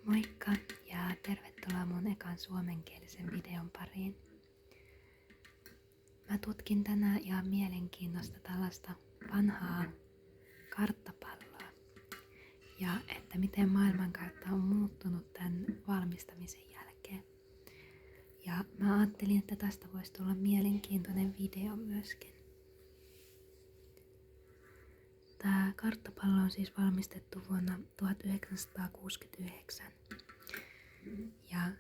Moikka ja tervetuloa mun ekan suomenkielisen videon pariin. Mä tutkin tänään ihan mielenkiinnosta tällaista vanhaa karttapalloa ja että miten maailmankartta on muuttunut tämän valmistamisen jälkeen. Ja mä ajattelin, että tästä voisi tulla mielenkiintoinen video myöskin. Tää karttapallo on siis valmistettu vuonna 1969. Ja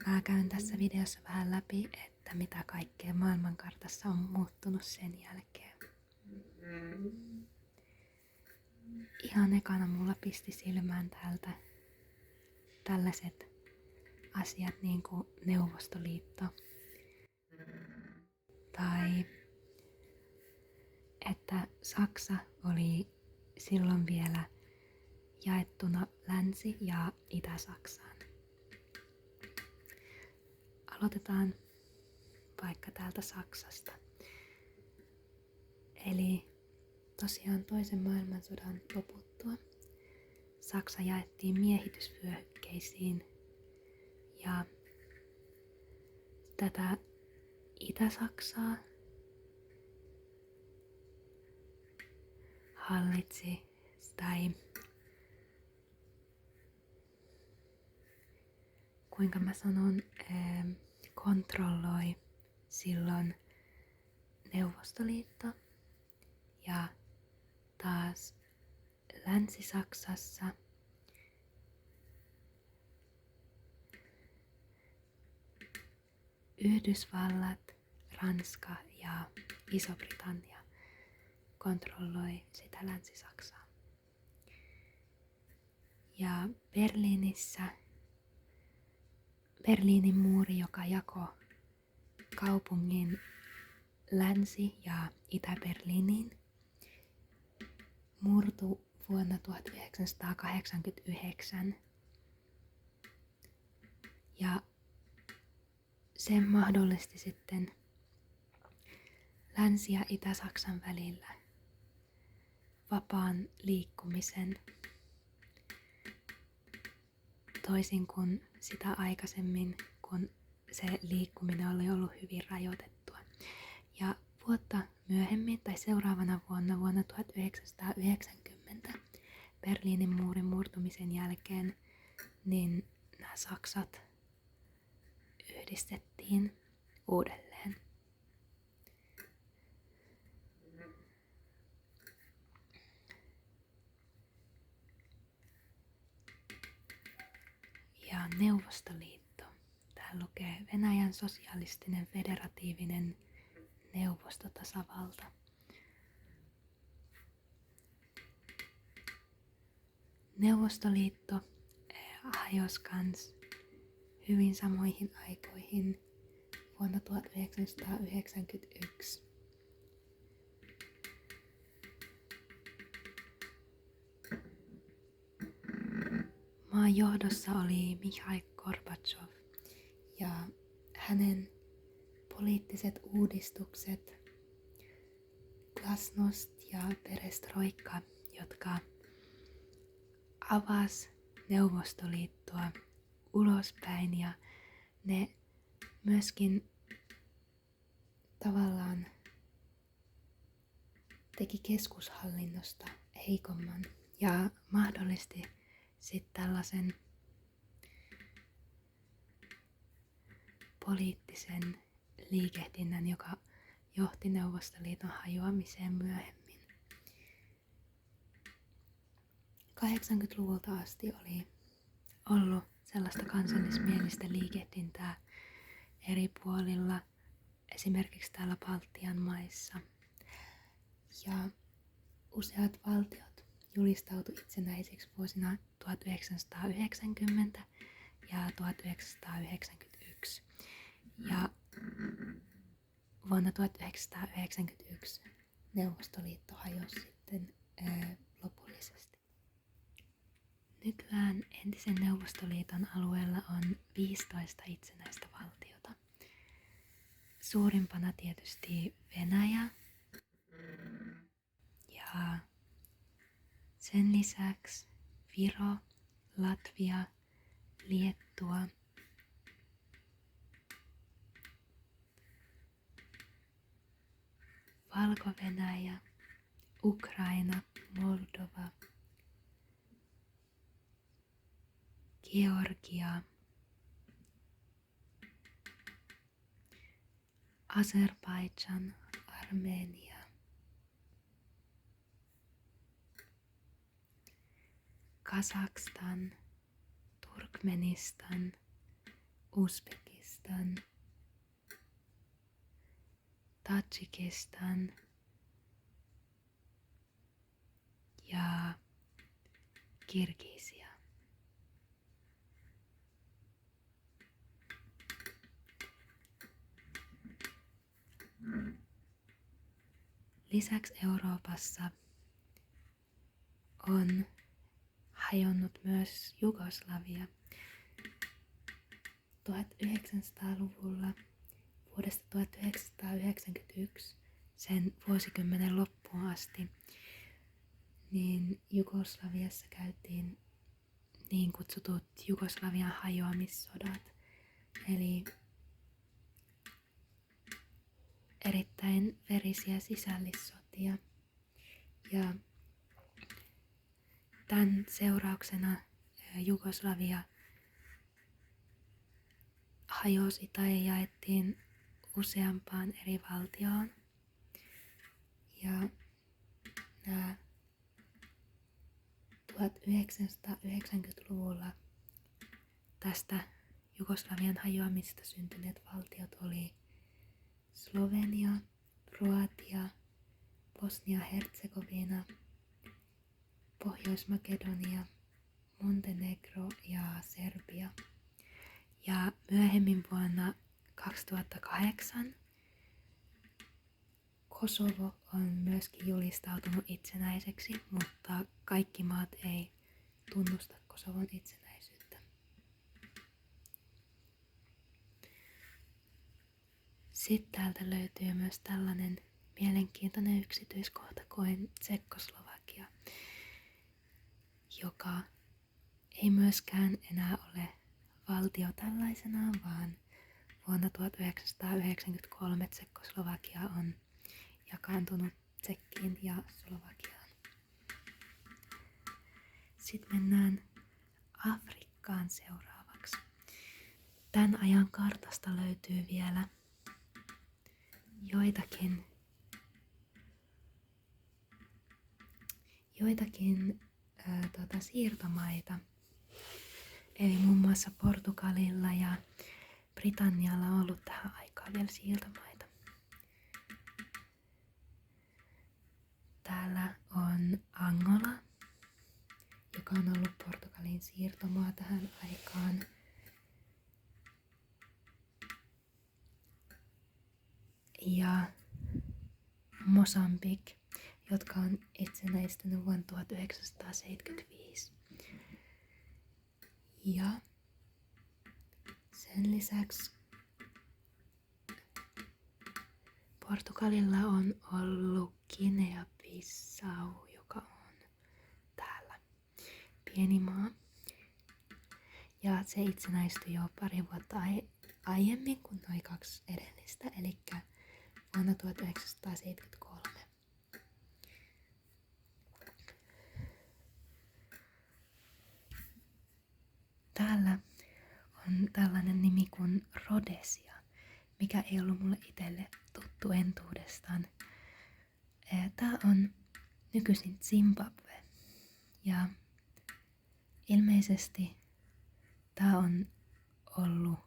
mä käyn tässä videossa vähän läpi, että mitä kaikkea maailmankartassa on muuttunut sen jälkeen. Ihan ekana mulla pisti silmään täältä tällaiset asiat niin kuin Neuvostoliitto. Tai että Saksa oli silloin vielä jaettuna Länsi- ja Itä-Saksaan. Aloitetaan vaikka täältä Saksasta. Eli tosiaan toisen maailmansodan loputtua Saksa jaettiin miehitysvyöhykkeisiin ja tätä Itä-Saksaa hallitsi tai kuinka mä sanon, kontrolloi silloin Neuvostoliitto ja taas Länsi-Saksassa Yhdysvallat, Ranska ja Iso-Britannia kontrolloi sitä Länsi-Saksaa. Ja Berliinin muuri, joka jakoi kaupungin Länsi- ja Itä-Berliiniin, murtui vuonna 1989 ja se mahdollisti sitten Länsi- ja Itä-Saksan välillä vapaan liikkumisen toisin kuin sitä aikaisemmin, kun se liikkuminen oli ollut hyvin rajoitettua. Ja vuotta myöhemmin tai seuraavana vuonna 1990 Berliinin muurin murtumisen jälkeen, niin nämä Saksat yhdistettiin uudelleen. Ja Neuvostoliitto. Täällä lukee Venäjän sosialistinen federatiivinen neuvostotasavalta. Neuvostoliitto hajosi kans hyvin samoihin aikoihin vuonna 1991. Maan johdossa oli Mikhail Gorbatsov ja hänen poliittiset uudistukset, glasnost ja perestroikka, jotka avasi Neuvostoliittoa ulospäin ja ne myöskin tavallaan teki keskushallinnosta heikomman ja mahdollisti sitten tällaisen poliittisen liikehdinnän, joka johti Neuvostoliiton hajoamiseen myöhemmin. 80-luvulta asti oli ollut sellaista kansallismielistä liikehdintää eri puolilla, esimerkiksi täällä Baltian maissa. Ja useat valtiot julistautu itsenäisiksi vuosina 1990 ja 1991. Ja vuonna 1991 Neuvostoliitto hajosi sitten lopullisesti. Nykyään entisen Neuvostoliiton alueella on 15 itsenäistä valtiota. Suurimpana tietysti Venäjä ja sen lisäksi Viro, Latvia, Liettua, Valko-Venäjä, Ukraina, Moldova, Georgia, Azerbaidžan, Armenia, Kazakstan, Turkmenistan, Uzbekistan, Tadžikistan ja Kirgisia. Lisäksi Euroopassa on hajonnut myös Jugoslavia 1900-luvulla vuodesta 1991 sen vuosikymmenen loppuun asti, niin Jugoslaviassa käytiin niin kutsutut Jugoslavian hajoamissodat, eli erittäin verisiä sisällissotia. Ja tämän seurauksena Jugoslavia hajosi tai jaettiin useampaan eri valtioon. Ja nämä 1990-luvulla tästä Jugoslavian hajoamista syntyneet valtiot oli Slovenia, Kroatia, Bosnia-Herzegovina, Pohjois-Makedonia, Montenegro ja Serbia. Ja myöhemmin vuonna 2008 Kosovo on myöskin julistautunut itsenäiseksi, mutta kaikki maat ei tunnusta Kosovon itsenäisyyttä. Sitten täältä löytyy myös tällainen mielenkiintoinen yksityiskohta kuin Tsekkoslovakia, joka ei myöskään enää ole valtio tällaisenaan, vaan vuonna 1993 Tsekkoslovakia on jakaantunut Tsekkiin ja Slovakiaan. Sitten mennään Afrikkaan seuraavaksi. Tämän ajan kartasta löytyy vielä joitakin siirtomaita. Eli muun muassa Portugalilla ja Britannialla on ollut tähän aikaan vielä siirtomaita. Täällä on Angola, joka on ollut Portugalin siirtomaa tähän aikaan. Ja Mosambik, jotka on itsenäistynyt vuonna 1975. Ja sen lisäksi Portugalilla on ollut Guinea-Bissau, joka on täällä pieni maa. Ja se itsenäistyi jo pari vuotta aiemmin kuin noin kaksi edellistä, eli vuonna 1973. Täällä on tällainen nimi kuin Rhodesia, mikä ei ollut mulle itselle tuttu entuudestaan. Tää on nykyisin Zimbabwe ja ilmeisesti tää on ollut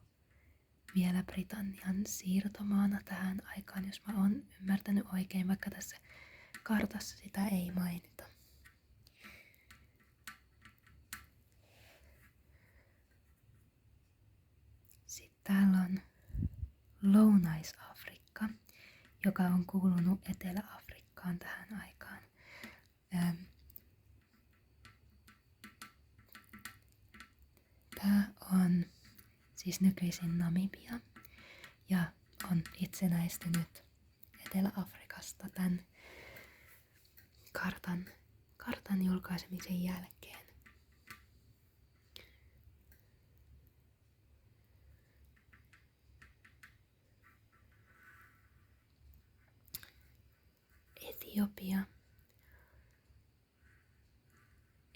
vielä Britannian siirtomaana tähän aikaan, jos mä oon ymmärtänyt oikein, vaikka tässä kartassa sitä ei mainita. Sitten täällä on Lounais-Afrikka, joka on kuulunut Etelä-Afrikkaan tähän aikaan. Tää on siis nykyisin Namibia ja on itsenäistynyt Etelä-Afrikasta tämän kartan julkaisemisen jälkeen. Etiopia.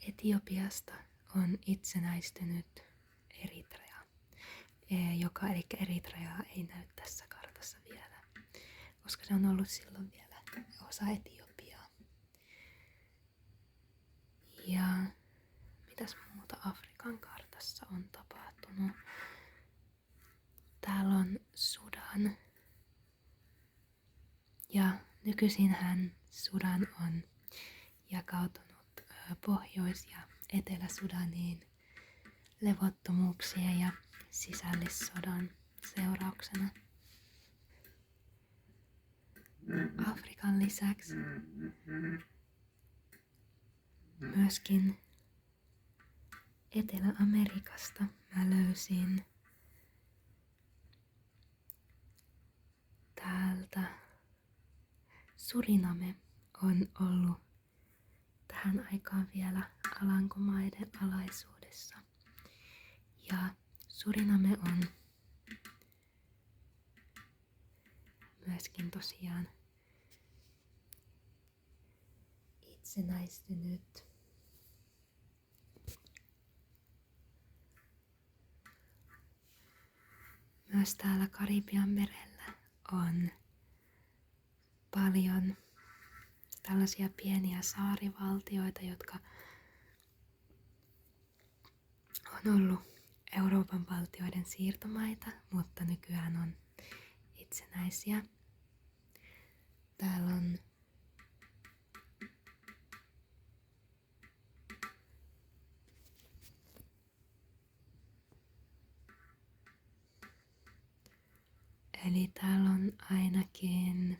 Etiopiasta on itsenäistynyt Eritrea, eli Eritreaa ei näy tässä kartassa vielä, koska se on ollut silloin vielä osa Etiopiaa. Ja mitäs muuta Afrikan kartassa on tapahtunut? Täällä on Sudan. Ja nykyisinhän Sudan on jakautunut Pohjois- ja Etelä-Sudaniin levottomuuksien ja sisällissodan seurauksena. Afrikan lisäksi myöskin Etelä-Amerikasta mä löysin täältä Suriname on ollut tähän aikaan vielä Alankomaiden alaisuudessa. Ja Suriname on myöskin tosiaan itsenäistynyt. Myös täällä Karibian merellä on paljon tällaisia pieniä saarivaltioita, jotka on ollut Euroopan valtioiden siirtomaita, mutta nykyään on itsenäisiä. Täällä on täällä on ainakin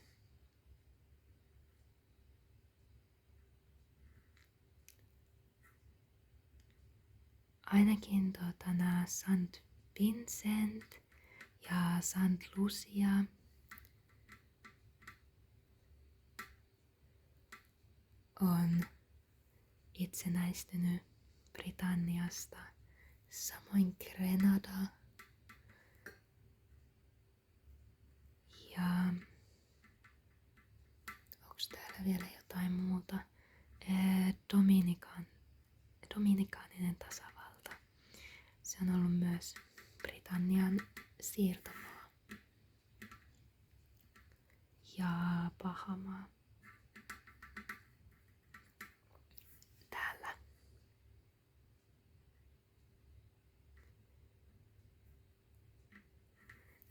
nämä St. Vincent ja St. Lucia on itsenäistynyt Britanniasta, samoin Grenada ja onks täällä vielä jotain muuta? Dominikaaninen tasavalta. Se on ollut myös Britannian siirtomaa. Ja Bahamaa.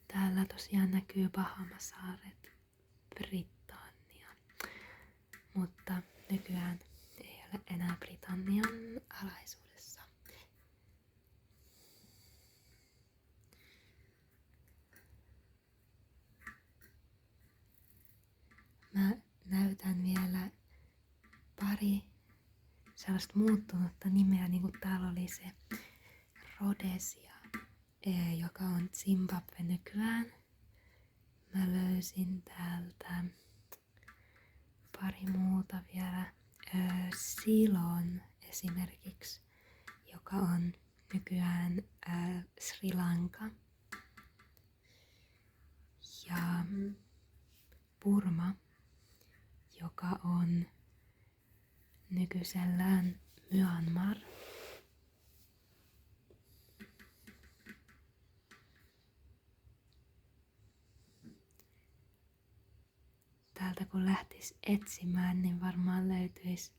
Täällä tosiaan näkyy Bahamasaaret, Britannia, mutta nykyään ei ole enää Britannian alaisuudessa. Mä näytän vielä pari sellaista muuttunutta nimeä, niin kuin täällä oli se Rhodesia, joka on Zimbabwe nykyään. Mä löysin täältä pari muuta vielä. Ceylon esimerkiksi, joka on nykyään Sri Lanka. Ja Burma, joka on nykyisellään Myanmar. Täältä kun lähtis etsimään, niin varmaan löytyisi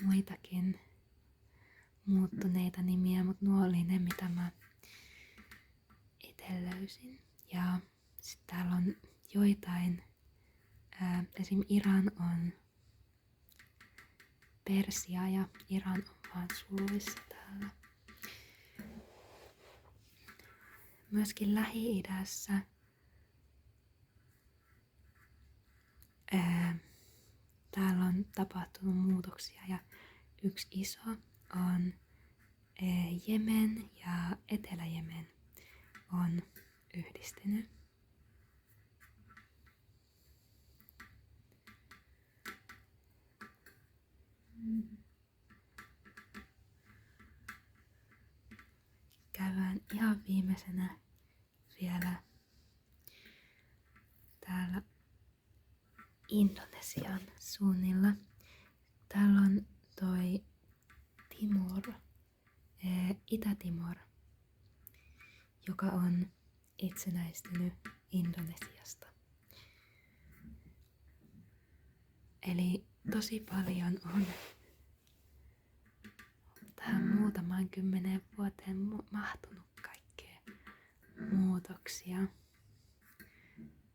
muitakin muuttuneita nimiä, mutta nuo oli ne, mitä mä itse löysin. Ja sitten täällä on joitain, esim. Iran on Persia ja Iran on vaan suluissa täällä. Myöskin Lähi-idässä täällä on tapahtunut muutoksia ja yksi iso on Jemen ja Etelä-Jemen on yhdistynyt. Käydään ihan viimeisenä vielä täällä Indonesian suunnilla. Täällä on toi Timor, Itä-Timor, joka on itsenäistynyt Indonesiasta. Eli tosi paljon on tähän muutamaan 10 vuoteen mahtunut kaikkea muutoksia.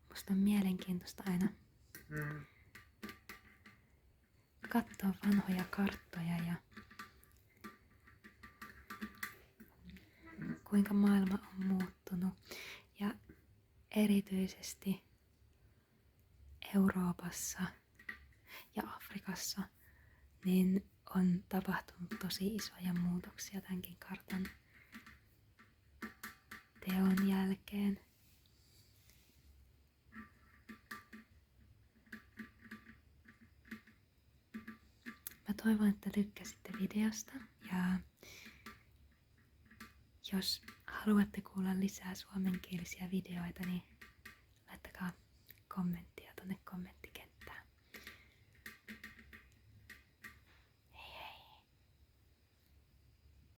Musta on mielenkiintoista aina katsoa vanhoja karttoja ja kuinka maailma on muuttunut. Ja erityisesti Euroopassa ja Afrikassa niin on tapahtunut tosi isoja muutoksia tämänkin kartan teon jälkeen. Mä toivon, että tykkäsitte videosta ja jos haluatte kuulla lisää suomenkielisiä videoita, niin